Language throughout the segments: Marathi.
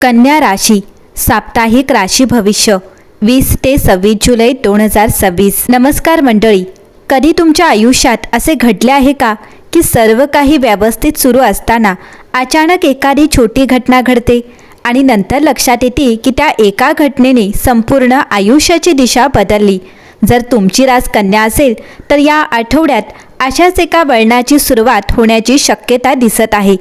कन्या राशी साप्ताहिक राशी भविष्य 20 ते 26 जुलै 2026। नमस्कार मंडळी, कधी तुमच्या आयुष्यात असे घडले आहे का की सर्व काही व्यवस्थित सुरू असताना अचानक एखादी छोटी घटना घडते आणि नंतर लक्षात येते की त्या एका घटनेने संपूर्ण आयुष्याची दिशा बदलली। जर तुमची रास कन्या असेल तर या आठवड्यात अशाच एका वळणाची सुरुवात होण्याची शक्यता दिसत आहे।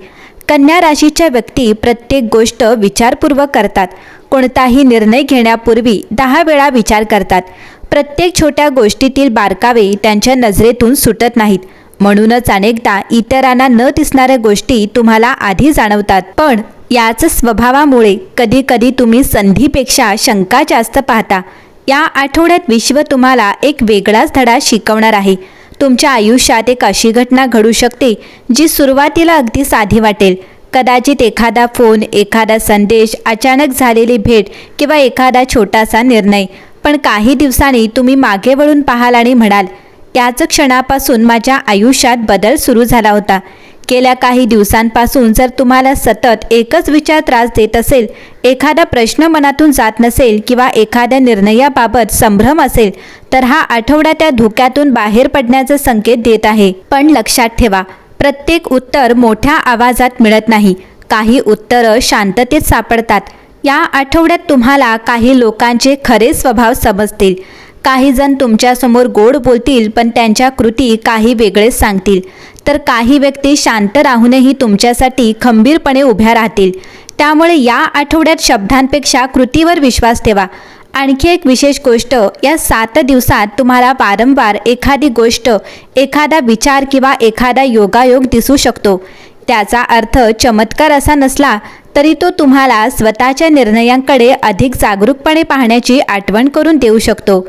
कन्या राशीच्या व्यक्ती प्रत्येक गोष्ट विचारपूर्वक करतात। कोणताही निर्णय घेण्यापूर्वी 10 वेळा विचार करतात। प्रत्येक छोट्या गोष्टीतील बारकावे त्यांच्या नजरेतून सुटत नाहीत, म्हणूनच अनेकदा इतरांना न दिसणाऱ्या गोष्टी तुम्हाला आधी जाणवतात। पण याच स्वभावामुळे कधीकधी तुम्ही संधीपेक्षा शंका जास्त पाहता। या आठवड्यात विश्व तुम्हाला एक वेगळाच धडा शिकवणार आहे। तुमच्या आयुष्यात एक अशी घटना घडू शकते जी सुरुवातीला अगदी साधी वाटेल। कदाचित एखादा फोन, एखादा संदेश, अचानक झालेली भेट किंवा एखादा छोटासा निर्णय। पण काही दिवसांनी तुम्ही मागे वळून पाहाल आणि म्हणाल, त्याच क्षणापासून माझ्या आयुष्यात बदल सुरू झाला होता। गेल्या काही दिवसांपासून जर तुम्हाला सतत एकच विचार त्रास देत असेल, एखादा प्रश्न मनातून जात नसेल किंवा एखाद्या निर्णयाबाबत संभ्रम असेल, तर हा आठवडा त्या धोक्यातून बाहेर पडण्याचा संकेत देत आहे। पण लक्षात ठेवा, प्रत्येक उत्तर मोठ्या आवाजात मिळत नाही। काही उत्तरं शांततेत सापडतात। या आठवड्यात तुम्हाला काही लोकांचे खरे स्वभाव समजतील। काही जण तुमच्यासमोर गोड बोलतील, पण त्यांच्या कृती काही वेगळेच सांगतील। तर काही व्यक्ती शांत राहूनही तुमच्यासाठी खंबीरपणे उभ्या राहतील। त्यामुळे या आठवड्यात शब्दांपेक्षा कृतीवर विश्वास ठेवा। आणखी एक विशेष गोष्ट, या 7 दिवसात तुम्हाला वारंवार एखादी गोष्ट, एखादा विचार किंवा एखादा योगायोग दिसू शकतो। त्याचा अर्थ चमत्कार असा नसला तरी तो तुम्हाला स्वतःच्या निर्णयांकडे अधिक जागरूकपणे पाहण्याची आठवण करून देऊ शकतो।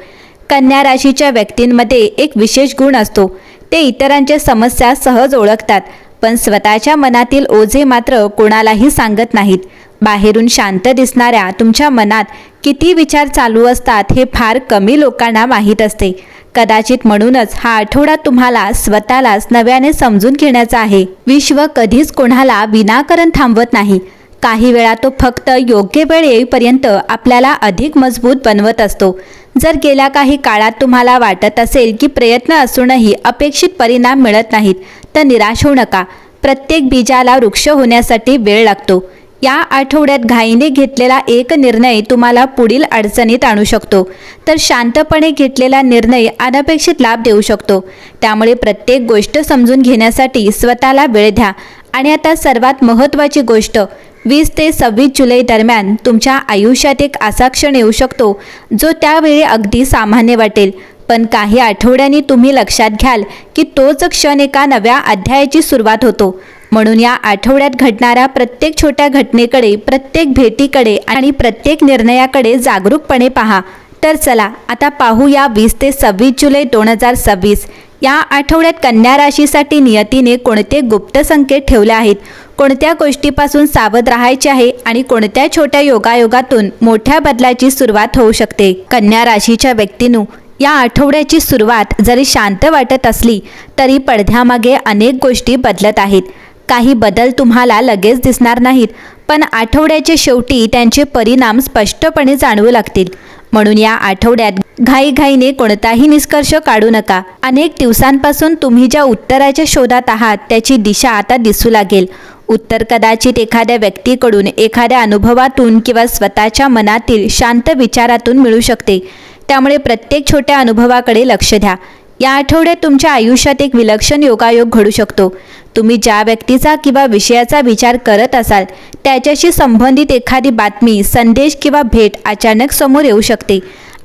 कन्या राशीच्या व्यक्तींमध्ये एक विशेष गुण असतो, ते इतरांच्या समस्या सहज ओळखतात, पण स्वतःच्या मनातील ओझे मात्र कोणालाही सांगत नाहीत। बाहेरून शांत दिसणाऱ्या तुमच्या मनात किती विचार चालू असतात हे फार कमी लोकांना माहीत असते। कदाचित म्हणूनच हा आठवडा तुम्हाला स्वतःलाच नव्याने समजून घेण्याचा आहे। विश्व कधीच कोणाला विनाकारण थांबवत नाही। काही वेळा तो फक्त योग्य वेळ येईपर्यंत आपल्याला अधिक मजबूत बनवत असतो। जर गेल्या काही काळात तुम्हाला वाटत असेल की प्रयत्न असूनही अपेक्षित परिणाम मिळत नाहीत, तर निराश होऊ नका। प्रत्येक बीजाला वृक्ष होण्यासाठी वेळ लागतो। या आठवड्यात घाईने घेतलेला एक निर्णय तुम्हाला पुढील अडचणीत आणू शकतो, तर शांतपणे घेतलेला निर्णय अनपेक्षित लाभ देऊ शकतो। त्यामुळे प्रत्येक गोष्ट समजून घेण्यासाठी स्वतःला वेळ द्या। आणि आता सर्वात महत्त्वाची गोष्ट, 20 ते 26 जुलै दरम्यान तुमच्या आयुष्यात एक असा क्षण येऊ शकतो जो त्यावेळी अगदी सामान्य वाटेल, पण काही आठवड्यांनी तुम्ही लक्षात घ्याल की तोच क्षण एका नव्या अध्यायाची सुरुवात होतो। म्हणून या आठवड्यात घडणाऱ्या प्रत्येक छोट्या घटनेकडे, प्रत्येक भेटीकडे आणि प्रत्येक निर्णयाकडे जागरूकपणे पहा। तर चला आता पाहूया 20 ते 26 जुलै 2026 या आठवड्यात कन्या राशीसाठी नियतीने कोणते गुप्त संकेत ठेवले आहेत, कोणत्या गोष्टीपासून सावध राहायचे आहे आणि कोणत्या छोट्या योगायोगातून मोठ्या बदलाची सुरुवात होऊ शकते। कन्या राशीच्या व्यक्तींनो, या आठवड्याची सुरुवात जरी शांत वाटत असली तरी पडद्यामागे अनेक गोष्टी बदलत आहेत। काही बदल तुम्हाला लगेच दिसणार नाहीत, पण आठवड्याच्या शेवटी त्यांचे परिणाम स्पष्टपणे जाणवू लागतील। म्हणून या आठवड्यात घाईघाईने कोणताही निष्कर्ष काढू नका। अनेक दिवसांपासून तुम्ही ज्या उत्तराच्या शोधात आहात त्याची दिशा आता दिसू लागेल। उत्तर कदाचित एखाद्या व्यक्तीकडून, एखाद्या अनुभवातून किंवा स्वतःच्या मनातील शांत विचारातून मिळू शकते। त्यामुळे प्रत्येक छोट्या अनुभवाकडे लक्ष द्या। या आठवड्यात तुमच्या आयुष्यात एक विलक्षण योगायोग घडू शकतो। तुम्ही ज्या व्यक्तीचा किंवा विषयाचा विचार करत असाल त्याच्याशी संबंधित एखादी बातमी, संदेश किंवा भेट अचानक समोर येऊ शकते।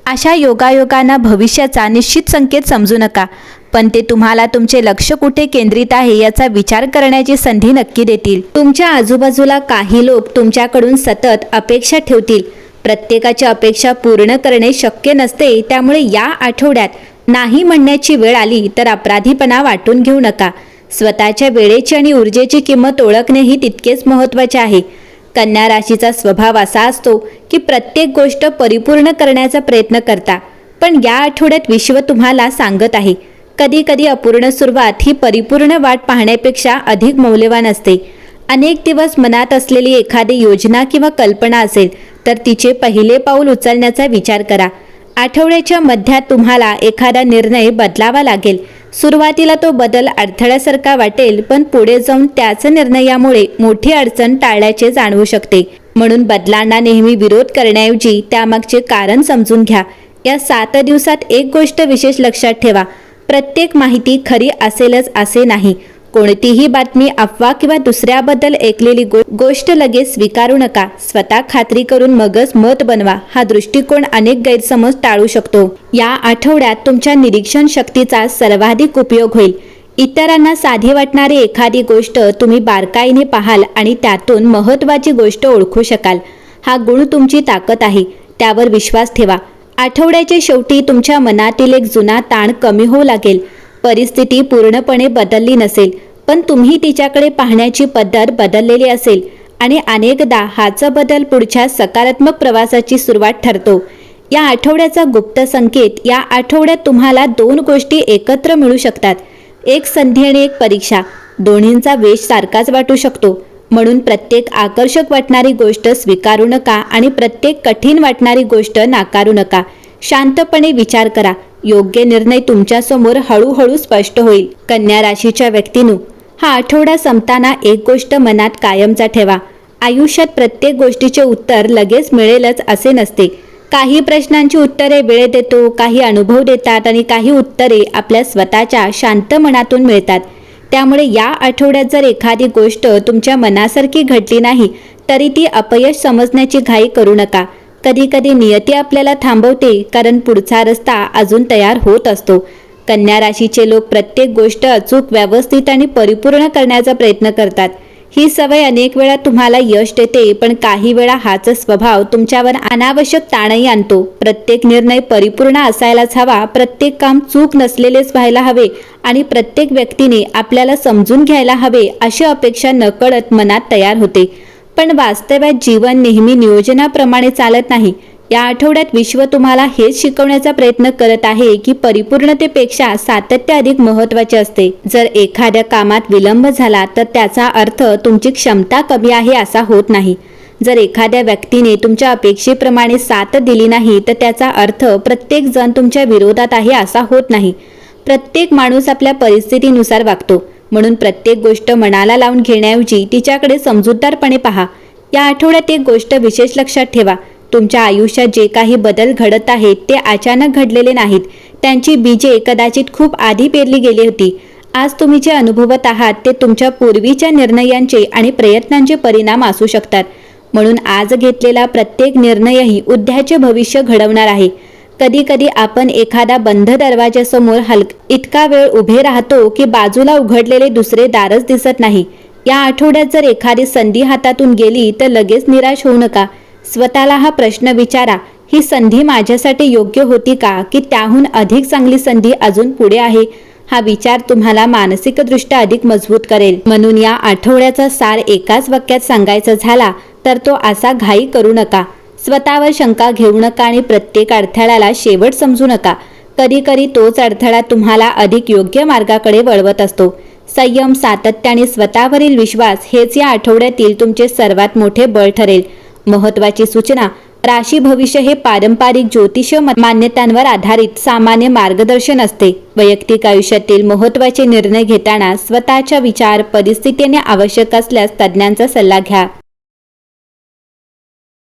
अशा योगायोगांना भविष्याचा निश्चित संकेत समजू नका, पण ते तुम्हाला तुमचे लक्ष कुठे केंद्रित आहे याचा विचार करण्याची संधी नक्की देतील। तुमच्या आजूबाजूला काही लोक तुमच्याकडून सतत अपेक्षा ठेवतील। प्रत्येकाची अपेक्षा पूर्ण करणे शक्य नसते, त्यामुळे या आठवड्यात नाही म्हणण्याची वेळ आली तर अपराधीपणा वाटून घेऊ नका। स्वतःच्या वेळेची आणि ऊर्जेची किंमत ओळखणेही तितकेच महत्त्वाचे आहे। कन्या राशीचा स्वभाव असा असतो की प्रत्येक गोष्ट परिपूर्ण करण्याचा प्रयत्न करता, पण या आठवड्यात विश्व तुम्हाला सांगत आहे, कधी कधी अपूर्ण सुरुवात ही परिपूर्ण वाट पाहण्यापेक्षा अधिक मौल्यवान असते। अनेक दिवस मनात असलेली एखादी योजना किंवा कल्पना असेल तर तिचे पहिले पाऊल उचलण्याचा विचार करा. आठवड्याच्या मध्यात तुम्हाला एखादा निर्णय बदलावा लागेल. सुरुवातीला तो बदल अडथळ्यासारखा वाटेल, पण पुढे जाऊन त्याच निर्णयामुळे मोठी अडचण टाळल्याचे जाणवू शकते. म्हणून बदलांना नेहमी विरोध करण्याऐवजी त्यामागचे कारण समजून घ्या. या 7 दिवसात एक गोष्ट विशेष लक्षात ठेवा. प्रत्येक माहिती खरी असेलच असे नाही. कोणतीही बातमी, अफवा किंवा दुसऱ्याबद्दल ऐकलेली गोष्ट लगेच स्वीकारू नका. स्वतः खात्री करून मगच मत बनवा. हा दृष्टिकोन अनेक गैरसमज टाळू शकतो. या आठवड्यात तुमच्या निरीक्षण शक्तीचा सर्वाधिक उपयोग होईल. इतरांना साधी वाटणारी एखादी गोष्ट तुम्ही बारकाईने पाहाल आणि त्यातून महत्त्वाची गोष्ट ओळखू शकाल. हा गुण तुमची ताकद आहे. त्यावर विश्वास ठेवा. आठवड्याच्या शेवटी तुमच्या मनातील एक जुना ताण कमी होऊ लागेल. परिस्थिती पूर्णपणे बदलली नसेल, पण तुम्ही तिच्याकडे पाहण्याची पद्धत बदललेली असेल आणि अनेकदा हाच बदल पुढच्या सकारात्मक प्रवासाची सुरुवात ठरतो. या आठवड्याचा गुप्त संकेत. या आठवड्यात तुम्हाला 2 गोष्टी एकत्र मिळू शकतात. एक संधी आणि एक परीक्षा. दोन्हींचा वेश सारखाच वाटू शकतो. म्हणून प्रत्येक आकर्षक वाटणारी गोष्ट स्वीकारू नका आणि प्रत्येक कठीण वाटणारी गोष्ट नाकारू नका. शांतपणे विचार करा. योग्य निर्णय तुमच्यासमोर हळूहळू स्पष्ट होईल. कन्या राशीच्या व्यक्तींनो, हा आठवडा संपताना एक गोष्ट मनात कायमचा ठेवा. आयुष्यात प्रत्येक गोष्टीचे उत्तर लगेच मिळेलच असे नसते. काही प्रश्नांची उत्तरे वेळ देतो, काही अनुभव देतात आणि काही उत्तरे आपल्या स्वतःच्या शांत मनातून मिळतात. त्यामुळे या आठवड्यात जर एखादी गोष्ट तुमच्या मनासारखी घडली नाही तरी ती अपयश समजण्याची घाई करू नका. कधीकधी नियती आपल्याला थांबवते, कारण पुढचा रस्ता अजून तयार होत असतो. कन्या राशीचे लोक प्रत्येक गोष्ट अचूक, व्यवस्थित आणि परिपूर्ण करण्याचा प्रयत्न करतात. ही सवय अनेक वेळा तुम्हाला यश देते, पण काही वेळा हाच स्वभाव तुमच्यावर अनावश्यक ताणही आणतो. प्रत्येक निर्णय परिपूर्ण असायलाच हवा, प्रत्येक काम चूक नसलेलेच व्हायला हवे आणि प्रत्येक व्यक्तीने आपल्याला समजून घ्यायला हवे अशी अपेक्षा नकळत मनात तयार होते. पण वास्तव्यात जीवन नेहमी नियोजनाप्रमाणे चालत नाही. या आठवड्यात विश्व तुम्हाला हेच शिकवण्याचा प्रयत्न करत आहे की परिपूर्णतेपेक्षा सातत्य अधिक महत्त्वाचे असते. जर एखाद्या कामात विलंब झाला तर त्याचा अर्थ तुमची क्षमता कमी आहे असा होत नाही. जर एखाद्या व्यक्तीने तुमच्या अपेक्षेप्रमाणे साथ दिली नाही तर त्याचा अर्थ प्रत्येक जण तुमच्या विरोधात आहे असा होत नाही. प्रत्येक माणूस आपल्या परिस्थितीनुसार वागतो. म्हणून प्रत्येक गोष्ट मनाला लावून घेण्याऐवजी तिच्याकडे समजूतदारपणे पहा. या आठवड्यात एक गोष्ट विशेष लक्षात ठेवा. तुमच्या आयुष्यात जे काही बदल घडत आहेत ते अचानक घडलेले नाहीत. त्यांची बीजे कदाचित खूप आधी पेरली गेली होती. आज तुम्ही जे अनुभवत आहात ते तुमच्या पूर्वीच्या निर्णयांचे आणि प्रयत्नांचे परिणाम असू शकतात. म्हणून आज घेतलेला प्रत्येक निर्णयही उद्याचे भविष्य घडवणार आहे. कधी कधी आपण एखादा बंद दरवाजासमोर इतका वेळ उभे राहतो की बाजूला उघडलेले दुसरे दारच दिसत नाही. या आठवड्यात जर एखादी संधी हातातून गेली तर लगेच निराश होऊ नका. स्वतःला हा प्रश्न विचारा, ही संधी माझ्यासाठी योग्य होती का, की त्याहून अधिक चांगली संधी अजून पुढे आहे. हा विचार तुम्हाला मानसिकदृष्ट्या अधिक मजबूत करेल. म्हणून या आठवड्याचा सार एकाच वाक्यात सांगायचा झाला तर तो असा: घाई करू नका, स्वतःवर शंका घेऊ नका आणि प्रत्येक अडथळ्याला शेवट समजू नका. कधी कधी तोच अडथळा तुम्हाला अधिक योग्य मार्गाकडे वळवत असतो. संयम, सातत्य आणि स्वतःवरील विश्वास हेच या आठवड्यातील तुमचे सर्वात मोठे बळ ठरेल. महत्त्वाची सूचना: राशी भविष्य हे पारंपरिक ज्योतिष मान्यतांवर आधारित सामान्य मार्गदर्शन असते. वैयक्तिक आयुष्यातील महत्त्वाचे निर्णय घेताना स्वतःच्या विचार परिस्थितीने आवश्यक असल्यास तज्ज्ञांचा सल्ला घ्या.